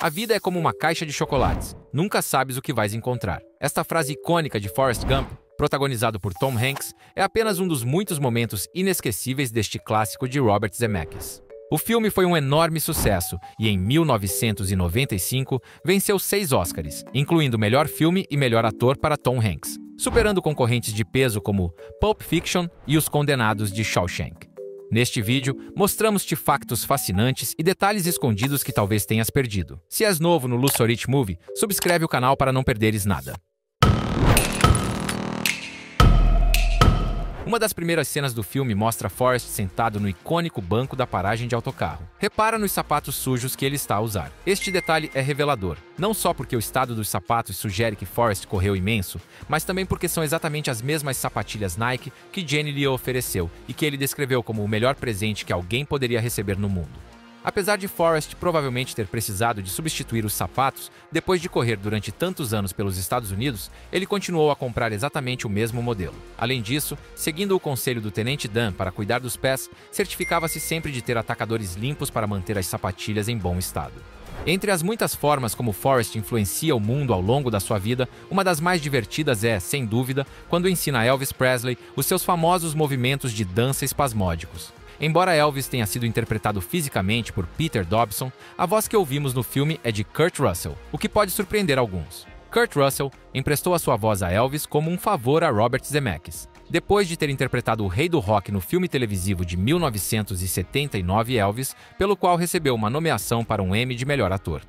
A vida é como uma caixa de chocolates. Nunca sabes o que vais encontrar. Esta frase icônica de Forrest Gump, protagonizado por Tom Hanks, é apenas um dos muitos momentos inesquecíveis deste clássico de Robert Zemeckis. O filme foi um enorme sucesso e, em 1995, venceu 6 Oscars, incluindo melhor filme e melhor ator para Tom Hanks, superando concorrentes de peso como Pulp Fiction e Os Condenados de Shawshank. Neste vídeo, mostramos-te factos fascinantes e detalhes escondidos que talvez tenhas perdido. Se és novo no Lusorich Movie, subscreve o canal para não perderes nada. Uma das primeiras cenas do filme mostra Forrest sentado no icônico banco da paragem de autocarro. Repara nos sapatos sujos que ele está a usar. Este detalhe é revelador, não só porque o estado dos sapatos sugere que Forrest correu imenso, mas também porque são exatamente as mesmas sapatilhas Nike que Jenny lhe ofereceu e que ele descreveu como o melhor presente que alguém poderia receber no mundo. Apesar de Forrest provavelmente ter precisado de substituir os sapatos depois de correr durante tantos anos pelos Estados Unidos, ele continuou a comprar exatamente o mesmo modelo. Além disso, seguindo o conselho do Tenente Dan para cuidar dos pés, certificava-se sempre de ter atacadores limpos para manter as sapatilhas em bom estado. Entre as muitas formas como Forrest influencia o mundo ao longo da sua vida, uma das mais divertidas é, sem dúvida, quando ensina a Elvis Presley os seus famosos movimentos de dança espasmódicos. Embora Elvis tenha sido interpretado fisicamente por Peter Dobson, a voz que ouvimos no filme é de Kurt Russell, o que pode surpreender alguns. Kurt Russell emprestou a sua voz a Elvis como um favor a Robert Zemeckis. Depois de ter interpretado o rei do rock no filme televisivo de 1979 Elvis, pelo qual recebeu uma nomeação para um Emmy de melhor ator.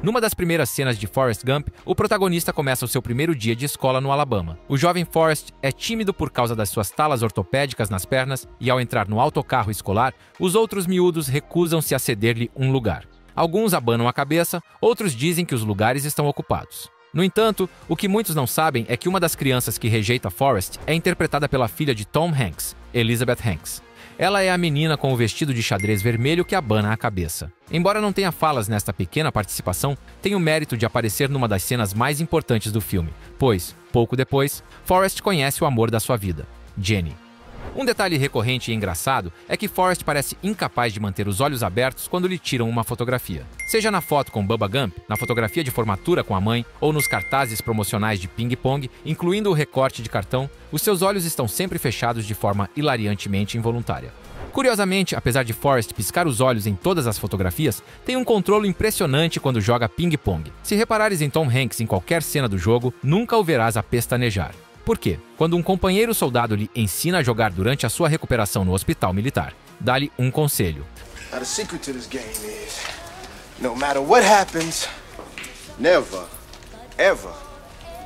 Numa das primeiras cenas de Forrest Gump, o protagonista começa o seu primeiro dia de escola no Alabama. O jovem Forrest é tímido por causa das suas talas ortopédicas nas pernas e, ao entrar no autocarro escolar, os outros miúdos recusam-se a ceder-lhe um lugar. Alguns abanam a cabeça, outros dizem que os lugares estão ocupados. No entanto, o que muitos não sabem é que uma das crianças que rejeita Forrest é interpretada pela filha de Tom Hanks, Elizabeth Hanks. Ela é a menina com o vestido de xadrez vermelho que abana a cabeça. Embora não tenha falas nesta pequena participação, tem o mérito de aparecer numa das cenas mais importantes do filme, pois, pouco depois, Forrest conhece o amor da sua vida, Jenny. Um detalhe recorrente e engraçado é que Forrest parece incapaz de manter os olhos abertos quando lhe tiram uma fotografia. Seja na foto com Bubba Gump, na fotografia de formatura com a mãe ou nos cartazes promocionais de ping-pong, incluindo o recorte de cartão, os seus olhos estão sempre fechados de forma hilariantemente involuntária. Curiosamente, apesar de Forrest piscar os olhos em todas as fotografias, tem um controle impressionante quando joga ping-pong. Se reparares em Tom Hanks em qualquer cena do jogo, nunca o verás a pestanejar. Por quê? Quando um companheiro soldado lhe ensina a jogar durante a sua recuperação no hospital militar, dá-lhe um conselho. Now the secret to this game is, no matter what happens, never, ever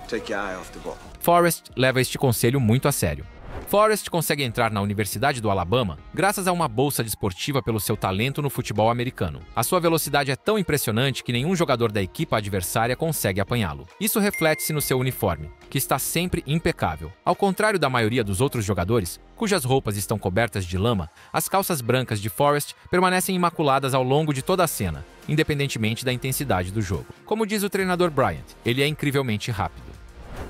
take your eye off the ball. Forrest leva este conselho muito a sério. Forrest consegue entrar na Universidade do Alabama graças a uma bolsa desportiva pelo seu talento no futebol americano. A sua velocidade é tão impressionante que nenhum jogador da equipa adversária consegue apanhá-lo. Isso reflete-se no seu uniforme, que está sempre impecável. Ao contrário da maioria dos outros jogadores, cujas roupas estão cobertas de lama, as calças brancas de Forrest permanecem imaculadas ao longo de toda a cena, independentemente da intensidade do jogo. Como diz o treinador Bryant, ele é incrivelmente rápido.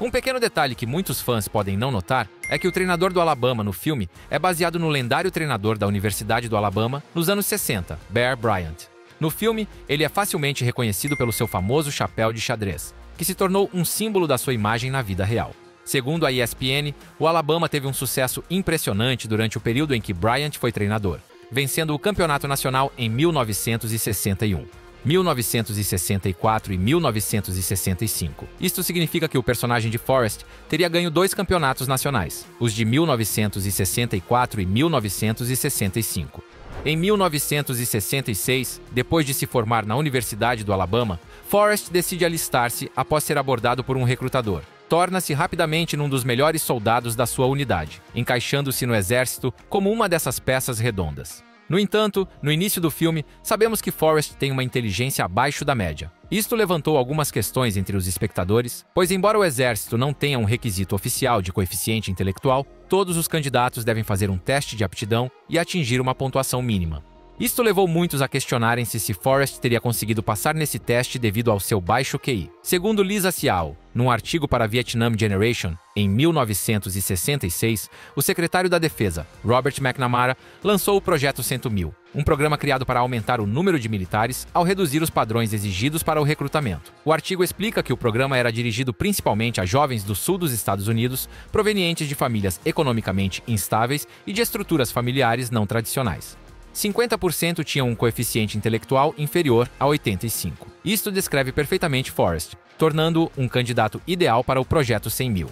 Um pequeno detalhe que muitos fãs podem não notar é que o treinador do Alabama no filme é baseado no lendário treinador da Universidade do Alabama nos anos 60, Bear Bryant. No filme, ele é facilmente reconhecido pelo seu famoso chapéu de xadrez, que se tornou um símbolo da sua imagem na vida real. Segundo a ESPN, o Alabama teve um sucesso impressionante durante o período em que Bryant foi treinador, vencendo o campeonato nacional em 1961. 1964 e 1965. Isto significa que o personagem de Forrest teria ganho 2 campeonatos nacionais, os de 1964 e 1965. Em 1966, depois de se formar na Universidade do Alabama, Forrest decide alistar-se após ser abordado por um recrutador. Torna-se rapidamente num dos melhores soldados da sua unidade, encaixando-se no exército como uma dessas peças redondas. No entanto, no início do filme, sabemos que Forrest tem uma inteligência abaixo da média. Isto levantou algumas questões entre os espectadores, pois embora o exército não tenha um requisito oficial de coeficiente intelectual, todos os candidatos devem fazer um teste de aptidão e atingir uma pontuação mínima. Isto levou muitos a questionarem se Forrest teria conseguido passar nesse teste devido ao seu baixo QI. Segundo Lisa Ciao, num artigo para Vietnam Generation, em 1966, o secretário da Defesa, Robert McNamara, lançou o Projeto 100.000, um programa criado para aumentar o número de militares ao reduzir os padrões exigidos para o recrutamento. O artigo explica que o programa era dirigido principalmente a jovens do sul dos Estados Unidos, provenientes de famílias economicamente instáveis e de estruturas familiares não tradicionais. 50% tinham um coeficiente intelectual inferior a 85. Isto descreve perfeitamente Forrest, tornando-o um candidato ideal para o Projeto 100.000.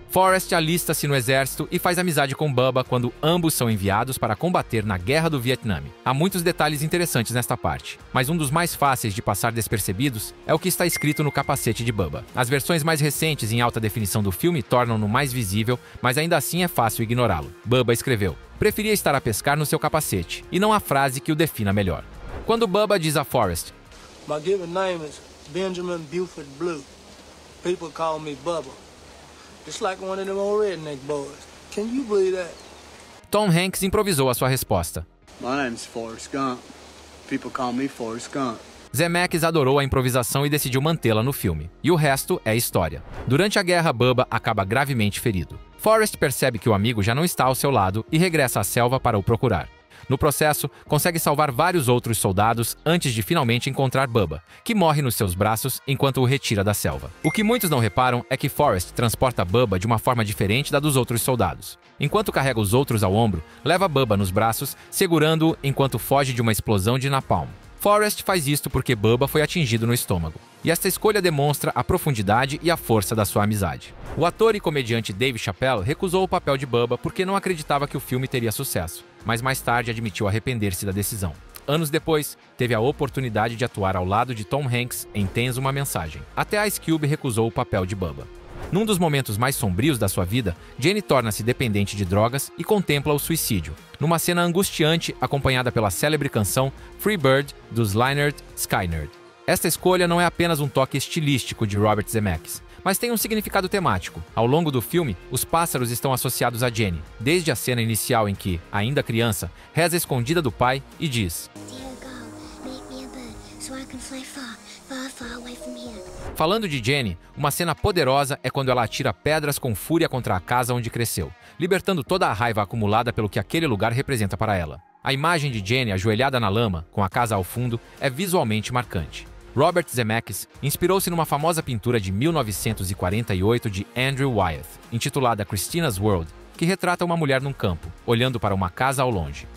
Forrest alista-se no exército e faz amizade com Bubba quando ambos são enviados para combater na Guerra do Vietnã. Há muitos detalhes interessantes nesta parte, mas um dos mais fáceis de passar despercebidos é o que está escrito no capacete de Bubba. As versões mais recentes em alta definição do filme tornam-no mais visível, mas ainda assim é fácil ignorá-lo. Bubba escreveu: "Preferia estar a pescar no seu capacete", e não há frase que o defina melhor. Quando Bubba diz a Forrest: "My given name is Benjamin Buford Blue. People call me Bubba. Just like one of them old redneck boys. Can you believe that?" Tom Hanks improvisou a sua resposta. My name's Forrest Gump. People call me Forrest Gump. Zemeckis adorou a improvisação e decidiu mantê-la no filme. E o resto é história. Durante a guerra, Bubba acaba gravemente ferido. Forrest percebe que o amigo já não está ao seu lado e regressa à selva para o procurar. No processo, consegue salvar vários outros soldados antes de finalmente encontrar Bubba, que morre nos seus braços enquanto o retira da selva. O que muitos não reparam é que Forrest transporta Bubba de uma forma diferente da dos outros soldados. Enquanto carrega os outros ao ombro, leva Bubba nos braços, segurando-o enquanto foge de uma explosão de napalm. Forrest faz isto porque Bubba foi atingido no estômago, e esta escolha demonstra a profundidade e a força da sua amizade. O ator e comediante Dave Chappelle recusou o papel de Bubba porque não acreditava que o filme teria sucesso, mas mais tarde admitiu arrepender-se da decisão. Anos depois, teve a oportunidade de atuar ao lado de Tom Hanks em Tens uma Mensagem. Até Ice Cube recusou o papel de Bubba. Num dos momentos mais sombrios da sua vida, Jenny torna-se dependente de drogas e contempla o suicídio, numa cena angustiante acompanhada pela célebre canção Free Bird, dos Lynyrd Skynyrd. Esta escolha não é apenas um toque estilístico de Robert Zemeckis, mas tem um significado temático. Ao longo do filme, os pássaros estão associados a Jenny, desde a cena inicial em que, ainda criança, reza escondida do pai e diz: Falando de Jenny, uma cena poderosa é quando ela atira pedras com fúria contra a casa onde cresceu, libertando toda a raiva acumulada pelo que aquele lugar representa para ela. A imagem de Jenny ajoelhada na lama, com a casa ao fundo, é visualmente marcante. Robert Zemeckis inspirou-se numa famosa pintura de 1948 de Andrew Wyeth, intitulada Christina's World, que retrata uma mulher num campo, olhando para uma casa ao longe.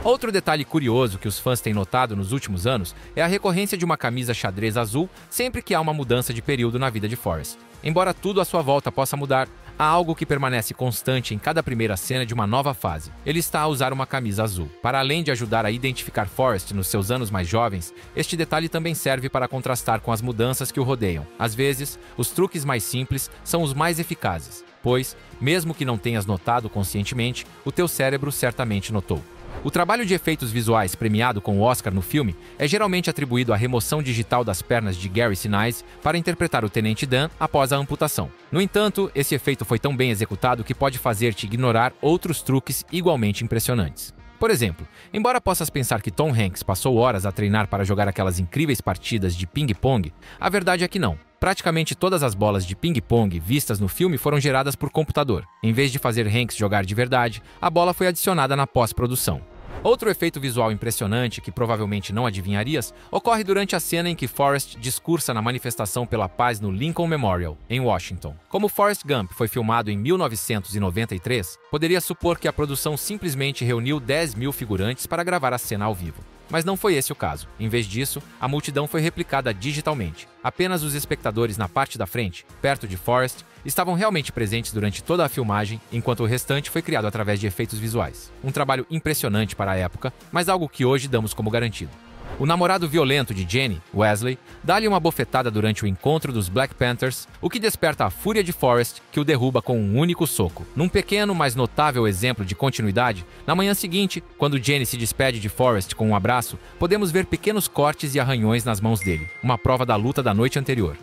Outro detalhe curioso que os fãs têm notado nos últimos anos é a recorrência de uma camisa xadrez azul sempre que há uma mudança de período na vida de Forrest. Embora tudo à sua volta possa mudar, há algo que permanece constante em cada primeira cena de uma nova fase. Ele está a usar uma camisa azul. Para além de ajudar a identificar Forrest nos seus anos mais jovens, este detalhe também serve para contrastar com as mudanças que o rodeiam. Às vezes, os truques mais simples são os mais eficazes, pois, mesmo que não tenhas notado conscientemente, o teu cérebro certamente notou. O trabalho de efeitos visuais premiado com o Oscar no filme é geralmente atribuído à remoção digital das pernas de Gary Sinise para interpretar o Tenente Dan após a amputação. No entanto, esse efeito foi tão bem executado que pode fazer-te ignorar outros truques igualmente impressionantes. Por exemplo, embora possas pensar que Tom Hanks passou horas a treinar para jogar aquelas incríveis partidas de ping-pong, a verdade é que não. Praticamente todas as bolas de ping-pong vistas no filme foram geradas por computador. Em vez de fazer Hanks jogar de verdade, a bola foi adicionada na pós-produção. Outro efeito visual impressionante, que provavelmente não adivinharias, ocorre durante a cena em que Forrest discursa na manifestação pela paz no Lincoln Memorial, em Washington. Como Forrest Gump foi filmado em 1993, poderia supor que a produção simplesmente reuniu 10.000 figurantes para gravar a cena ao vivo. Mas não foi esse o caso. Em vez disso, a multidão foi replicada digitalmente. Apenas os espectadores na parte da frente, perto de Forrest, estavam realmente presentes durante toda a filmagem, enquanto o restante foi criado através de efeitos visuais. Um trabalho impressionante para a época, mas algo que hoje damos como garantido. O namorado violento de Jenny, Wesley, dá-lhe uma bofetada durante o encontro dos Black Panthers, o que desperta a fúria de Forrest, que o derruba com um único soco. Num pequeno, mas notável exemplo de continuidade, na manhã seguinte, quando Jenny se despede de Forrest com um abraço, podemos ver pequenos cortes e arranhões nas mãos dele, uma prova da luta da noite anterior.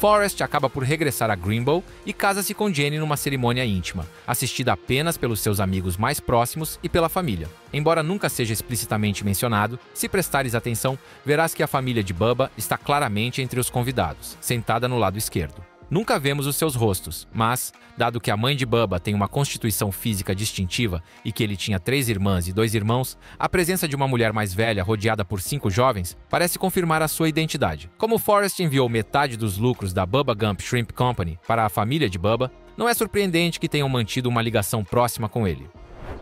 Forrest acaba por regressar a Greenbow e casa-se com Jenny numa cerimônia íntima, assistida apenas pelos seus amigos mais próximos e pela família. Embora nunca seja explicitamente mencionado, se prestares atenção, verás que a família de Bubba está claramente entre os convidados, sentada no lado esquerdo. Nunca vemos os seus rostos, mas, dado que a mãe de Bubba tem uma constituição física distintiva e que ele tinha 3 irmãs e 2 irmãos, a presença de uma mulher mais velha rodeada por 5 jovens parece confirmar a sua identidade. Como Forrest enviou metade dos lucros da Bubba Gump Shrimp Company para a família de Bubba, não é surpreendente que tenham mantido uma ligação próxima com ele.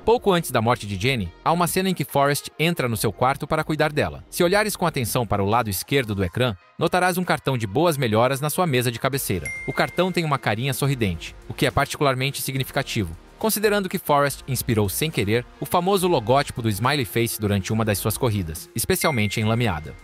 Pouco antes da morte de Jenny, há uma cena em que Forrest entra no seu quarto para cuidar dela. Se olhares com atenção para o lado esquerdo do ecrã, notarás um cartão de boas melhoras na sua mesa de cabeceira. O cartão tem uma carinha sorridente, o que é particularmente significativo, considerando que Forrest inspirou sem querer o famoso logótipo do Smiley Face durante uma das suas corridas, especialmente em lameada.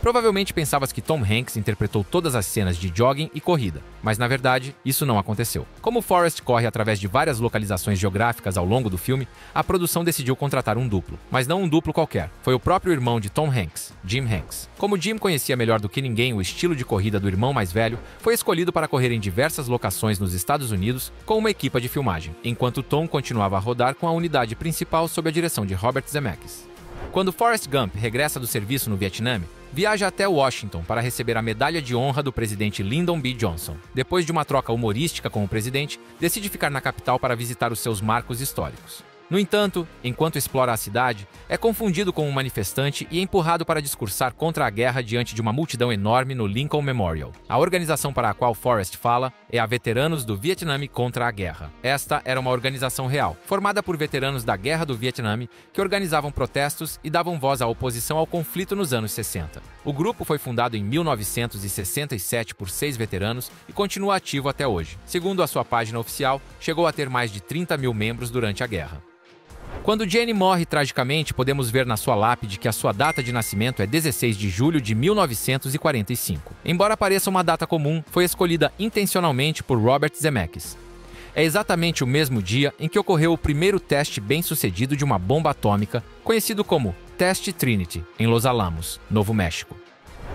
Provavelmente pensavas que Tom Hanks interpretou todas as cenas de jogging e corrida, mas na verdade, isso não aconteceu. Como Forrest corre através de várias localizações geográficas ao longo do filme, a produção decidiu contratar um duplo. Mas não um duplo qualquer, foi o próprio irmão de Tom Hanks, Jim Hanks. Como Jim conhecia melhor do que ninguém o estilo de corrida do irmão mais velho, foi escolhido para correr em diversas locações nos Estados Unidos com uma equipa de filmagem, enquanto Tom continuava a rodar com a unidade principal sob a direção de Robert Zemeckis. Quando Forrest Gump regressa do serviço no Vietnã, viaja até Washington para receber a medalha de honra do presidente Lyndon B. Johnson. Depois de uma troca humorística com o presidente, decide ficar na capital para visitar os seus marcos históricos. No entanto, enquanto explora a cidade, é confundido com um manifestante e empurrado para discursar contra a guerra diante de uma multidão enorme no Lincoln Memorial. A organização para a qual Forrest fala é a Veteranos do Vietnã contra a Guerra. Esta era uma organização real, formada por veteranos da Guerra do Vietnã que organizavam protestos e davam voz à oposição ao conflito nos anos 60. O grupo foi fundado em 1967 por 6 veteranos e continua ativo até hoje. Segundo a sua página oficial, chegou a ter mais de 30 mil membros durante a guerra. Quando Jenny morre tragicamente, podemos ver na sua lápide que a sua data de nascimento é 16 de julho de 1945. Embora pareça uma data comum, foi escolhida intencionalmente por Robert Zemeckis. É exatamente o mesmo dia em que ocorreu o primeiro teste bem-sucedido de uma bomba atômica, conhecido como Teste Trinity, em Los Alamos, Novo México.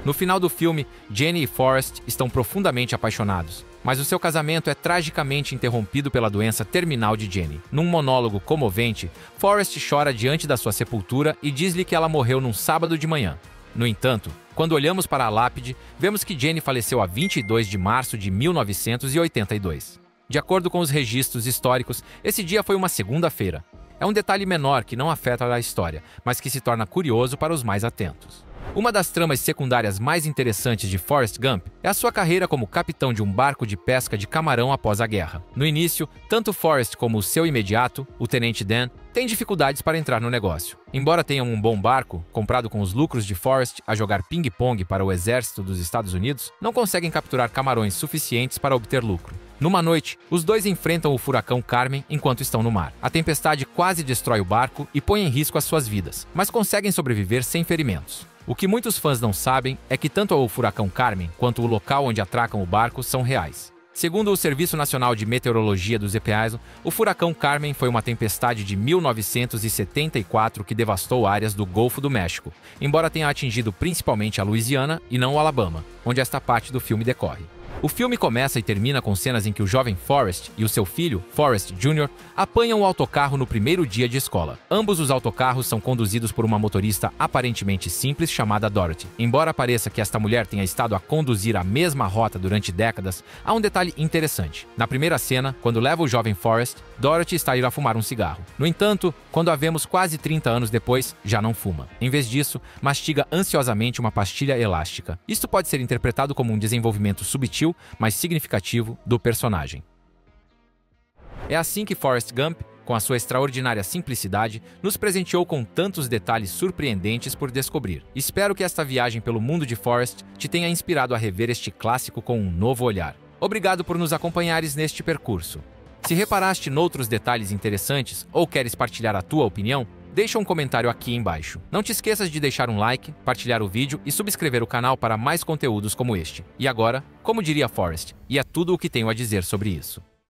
No final do filme, Jenny e Forrest estão profundamente apaixonados, mas o seu casamento é tragicamente interrompido pela doença terminal de Jenny. Num monólogo comovente, Forrest chora diante da sua sepultura e diz-lhe que ela morreu num sábado de manhã. No entanto, quando olhamos para a lápide, vemos que Jenny faleceu a 22 de março de 1982. De acordo com os registros históricos, esse dia foi uma segunda-feira. É um detalhe menor que não afeta a história, mas que se torna curioso para os mais atentos. Uma das tramas secundárias mais interessantes de Forrest Gump é a sua carreira como capitão de um barco de pesca de camarão após a guerra. No início, tanto Forrest como o seu imediato, o tenente Dan, têm dificuldades para entrar no negócio. Embora tenham um bom barco, comprado com os lucros de Forrest a jogar ping-pong para o exército dos Estados Unidos, não conseguem capturar camarões suficientes para obter lucro. Numa noite, os dois enfrentam o furacão Carmen enquanto estão no mar. A tempestade quase destrói o barco e põe em risco as suas vidas, mas conseguem sobreviver sem ferimentos. O que muitos fãs não sabem é que tanto o furacão Carmen quanto o local onde atracam o barco são reais. Segundo o Serviço Nacional de Meteorologia dos EPAs, o furacão Carmen foi uma tempestade de 1974 que devastou áreas do Golfo do México, embora tenha atingido principalmente a Louisiana e não o Alabama, onde esta parte do filme decorre. O filme começa e termina com cenas em que o jovem Forrest e o seu filho, Forrest Jr., apanham o autocarro no primeiro dia de escola. Ambos os autocarros são conduzidos por uma motorista aparentemente simples chamada Dorothy. Embora pareça que esta mulher tenha estado a conduzir a mesma rota durante décadas, há um detalhe interessante. Na primeira cena, quando leva o jovem Forrest, Dorothy está a ir a fumar um cigarro. No entanto, quando a vemos quase 30 anos depois, já não fuma. Em vez disso, mastiga ansiosamente uma pastilha elástica. Isto pode ser interpretado como um desenvolvimento subtil, mas significativo, do personagem. É assim que Forrest Gump, com a sua extraordinária simplicidade, nos presenteou com tantos detalhes surpreendentes por descobrir. Espero que esta viagem pelo mundo de Forrest te tenha inspirado a rever este clássico com um novo olhar. Obrigado por nos acompanhares neste percurso. Se reparaste noutros detalhes interessantes ou queres partilhar a tua opinião, deixa um comentário aqui embaixo. Não te esqueças de deixar um like, partilhar o vídeo e subscrever o canal para mais conteúdos como este. E agora, como diria Forrest, e é tudo o que tenho a dizer sobre isso.